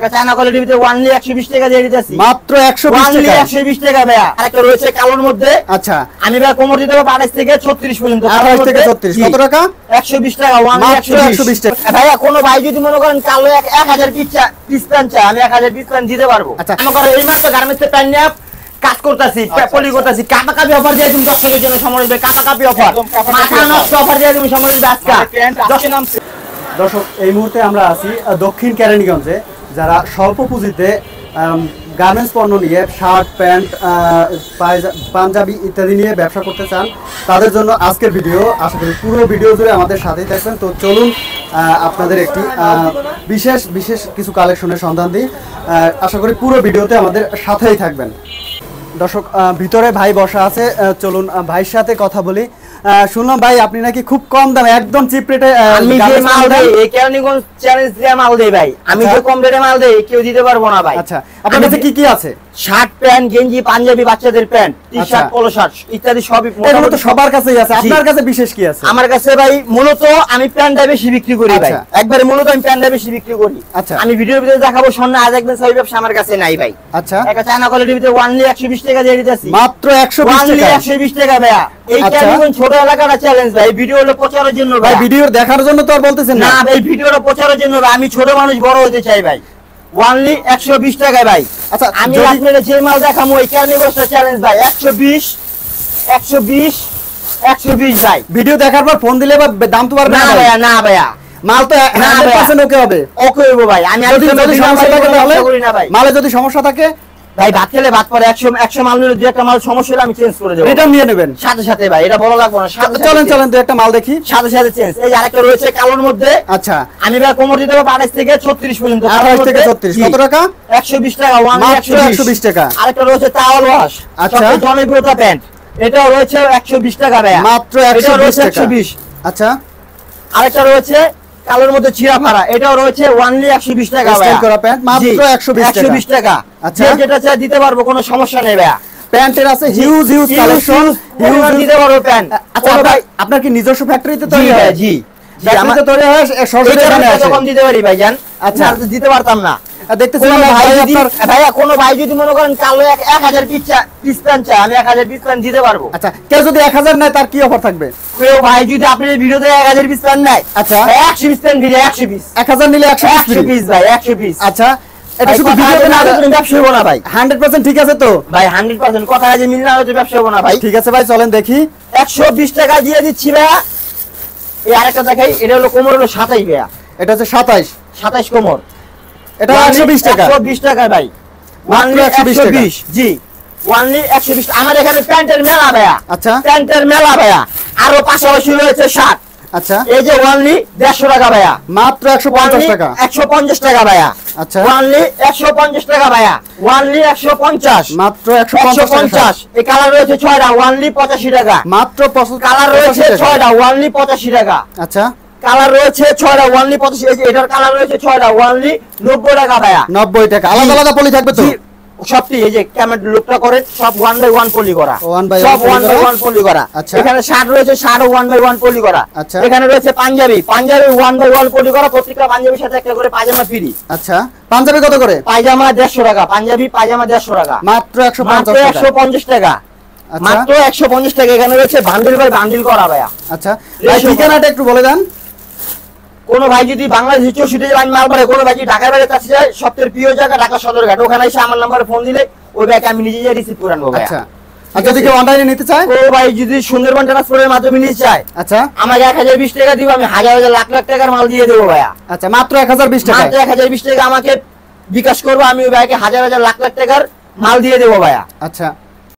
China কোয়ালিটির ভিতরে only 120 টাকা দিয়ে দিতেছি মাত্র 120 টাকা 120 টাকা ভাইয়া। আরেকটা রয়েছে কালোর মধ্যে। আচ্ছা আমি ভাই কোমর দিতে পারবো 28 থেকে 36 পর্যন্ত। 28 থেকে 36 কত টাকা? 120 টাকা ওনলি 120 টাকা ভাইয়া। কোনো ভাই যদি মনে করেন কালো 1000 পিস প্যান্ট চায় আমি 1000 পিস প্যান্ট দিতে পারবো। আচ্ছা মনে করেন এই মাত্র গার্মেন্টসে প্যান্ট নিয়ে কাজ করতেছি, পলি করতেছি, কাপাকাপি অফার দিয়ে তুমি দর্শকের জন্য সময় দেবে। কাপাকাপি অফার, মাথা নষ্ট অফার দিয়ে তুমি সময় দেবে আজকে। দর্শক এই মুহূর্তে আমরা আছি দক্ষিণ কেরানীগঞ্জে। যারা স্বল্প পুঁজিতে গার্মেন্টস পণ্য নিয়ে শার্ট প্যান্ট পাঞ্জাবি ইত্যাদি নিয়ে ব্যবসা করতে চান তাদের জন্য আজকের ভিডিও। আশা করি পুরো ভিডিও জুড়ে আমাদের সাথেই থাকবেন। তো চলুন আপনাদের একটি বিশেষ কিছু কালেকশনের সন্ধান দিই। আশা করি পুরো ভিডিওতে আমাদের সাথেই থাকবেন। দর্শক ভিতরে ভাই বসা আছে, চলুন ভাইয়ের সাথে কথা বলি। শুনলাম ভাই আপনি নাকি খুব কম দামে একদম চিপ রেটে আমি যে মাল দেই এই কেরানীগঞ্জ চ্যালেঞ্জ দিয়ে মাল দেই ভাই। আমি যে কম রেটে মাল দেই কেউ দিতে পারবো না ভাই। আচ্ছা আপনার কাছে কি কি আছে? শার্ট প্যান্ট গেঞ্জি পাঞ্জাবি বাচ্চাদের প্যান্ট টি-শার্ট পলো শার্ট ইত্যাদি সবই এগুলো তো সবার কাছেই আছে। আপনার কাছে বিশেষ কি আছে? আমার কাছে ভাই মূলত আমি প্যান্টটা বেশি বিক্রি করি ভাই। একবারে মূলত আমি প্যান্টটা বেশি বিক্রি করি। আচ্ছা আমি ভিডিওর ভিতরে দেখাবো সামনে আজ একদম সবই ব্যবসা আমার কাছে নাই ভাই। আচ্ছা একটা চায়না কোয়ালিটির ভিতরে ওনলি 120 টাকা দিয়ে দিতেছি মাত্র 120 টাকা 120 টাকা ভাইয়া। এই কেরানীগঞ্জ ছোট এলাকাটা চ্যালেঞ্জ ভাই। ভিডিও হলো প্রচারের জন্য ভাই। ভিডিও দেখার জন্য তো আর বলতেছেন না ভাই, ভিডিওটা প্রচারের জন্য ভাই। আমি ছোট মানুষ বড় হতে চাই ভাই। ওনলি 120 টাকায় ভাই। আচ্ছা আমি আপনাদের যে মাল দেখাবো এই কেরানীগঞ্জটা চ্যালেঞ্জ ভাই। 120 ভাই। ভিডিও দেখার পর ফোন দিলে বা দাম তো পারবে না ভাইয়া, না ভাইয়া, মাল তো 100% ওকে হবে। ওকে হইব ভাই। আমি যদি সমস্যা থাকে তাহলে করি না ভাই। মালে যদি সমস্যা থাকে ভাই ভাত খেলে ভাত পরে 100 মাল নিলে দুই একটা মাল সমস্যা হলে আমি চেঞ্জ করে দেব। এটা নিয়ে নেবেন সাথে সাথে ভাই। এটা বড় লাগবে না। চলেন তো একটা মাল দেখি। সাথে সাথে চেঞ্জ। এই আরেকটা রয়েছে কালোর মধ্যে। আচ্ছা আমি ভাই কোমর দিতে পারবো 28 থেকে 36 পর্যন্ত। 28 থেকে 36 কত টাকা? 120 টাকা মাত্র 120 টাকা। আরেকটা রয়েছে টাওয়াল ওয়াশ। আচ্ছা জমিপুরতা প্যান্ট। এটাও রয়েছে 120 টাকা ভাই। মাত্র 120 টাকা। 120। আচ্ছা আরেকটা রয়েছে কালোর মধ্যে ছিঁড়া ফাড়া। এটাও রয়েছে ওনলি 120 টাকা ভাই। স্টাইল করা প্যান্ট মাত্র 120 টাকা। আচ্ছা যেটা চাই দিতে পারবো, কোনো সমস্যা নেই ভাই। প্যান্টের আছে হিউজ কালেকশন, হিউজ দিতে পারবো প্যান্ট। আচ্ছা ভাই আপনার কি নিজস্ব ফ্যাক্টরিতে তৈরি হয়? জি ফ্যাক্টরিতে তৈরি হয় সরাসরি এখানে আসে। কম দিতে পারি ভাই জান। আচ্ছা দিতে পারতাম না। দেখতেছিলাম ভাইয়া কোনো ভাই যদি মনে করেন কালো 1000 পিস প্যান্ট চায় আমি 1000 পিস প্যান্ট দিতে পারবো। আচ্ছা কেউ যদি 1000 নেয় তার কি অফার থাকবে? কেউ ভাই যদি আপনি ভিডিওতে 1000 পিস প্যান্ট নেয়, আচ্ছা 100 পিস প্যান্ট দিলে 100 পিস। 1000 নিলে 100 পিস ভাই, 100 পিস। আচ্ছা এটা শুধু ভিডিওতে না হলে ব্যবসা হবে না ভাই। 100% ঠিক আছে তো ভাই? 100% কথা যে মিল না হলে ব্যবসা হবে না ভাই। ঠিক আছে ভাই চলেন দেখি। 120 টাকা দিয়ে দিচ্ছি ভাইয়া। এই আরেকটা দেখাই। এটা হলো কোমর হলো 27 ভাইয়া। এটা হচ্ছে 27 কোমর। এটা 120 টাকা। 120 টাকা ভাই। মাত্র 120 টাকা। জি ওনলি 120। আমার এখানে প্যান্টের মেলা ভাইয়া। আচ্ছা প্যান্টের মেলা ভাইয়া। আরো পাশাপাশি রয়েছে শার্ট। আচ্ছা এই যে ওনলি 150 টাকা ভাইয়া। মাত্র 150 টাকা। 150 টাকা ভাইয়া। আচ্ছা ওনলি 150 টাকা ভাইয়া। ওনলি 150 মাত্র 150 এই কালার রয়েছে 6টা ওনলি 85 টাকা। মাত্র কালার রয়েছে 6টা ওনলি 85 টাকা। আচ্ছা কালার রয়েছে 6টা ওনলি 85। এটার কালার রয়েছে 6টা ওনলি 90 টাকা ভাইয়া। 90 টাকা। আলাদা আলাদা পলি থাকবে তো? সবটি এই যে ক্যামেট লুকটা করে সব 1 বাই 1 পলি করা। সব 1 বাই 1 পলি করা। আচ্ছা এখানে শার্ট রয়েছে, শার্টও 1 বাই 1 পলি করা। আচ্ছা এখানে রয়েছে পাঞ্জাবি 1 বাই 1 পলি করা। প্রত্যেকটা পাঞ্জাবির সাথে একটা করে পায়জামা ফ্রি। আচ্ছা পাঞ্জাবি কত করে? পায়জামা 150 টাকা। পাঞ্জাবি পায়জামা 150 টাকা। মাত্র 150 টাকা। মাত্র 150 টাকা। এখানে রয়েছে বান্ডিল বাই বান্ডিল করা ভাইয়া। আচ্ছা ভাই ঠিকানাটা একটু বলে দেন। কোন ভাই যদি বাংলাদেশ 64 জেলা মাল পারে, কোন ভাই যদি ঢাকার বাইরে কাছে যায়, সবচেয়ে প্রিয় জায়গা ঢাকা সদরঘাট। ওখানে এসে আমার নম্বরে ফোন দিলে ওই ব্যাগ আমি নিজে রিসিভ করে আনবো ভাই। আচ্ছা আর যদি কেউ অনলাইনে নিতে চায়? ও ভাই যদি সুন্দরবন ট্রান্সপোর্টের মাধ্যমে নিতে চায়, আচ্ছা আমাকে 1020 টাকা দিব, আমি হাজার লাখ টাকার মাল দিয়ে দেবো ভাইয়া। আচ্ছা মাত্র 1020 টাকা। মাত্র 1020 টাকা আমাকে বিকাশ করবো, আমি ওই ভাইকে হাজার লাখ টাকার মাল দিয়ে দেবো ভাইয়া। আচ্ছা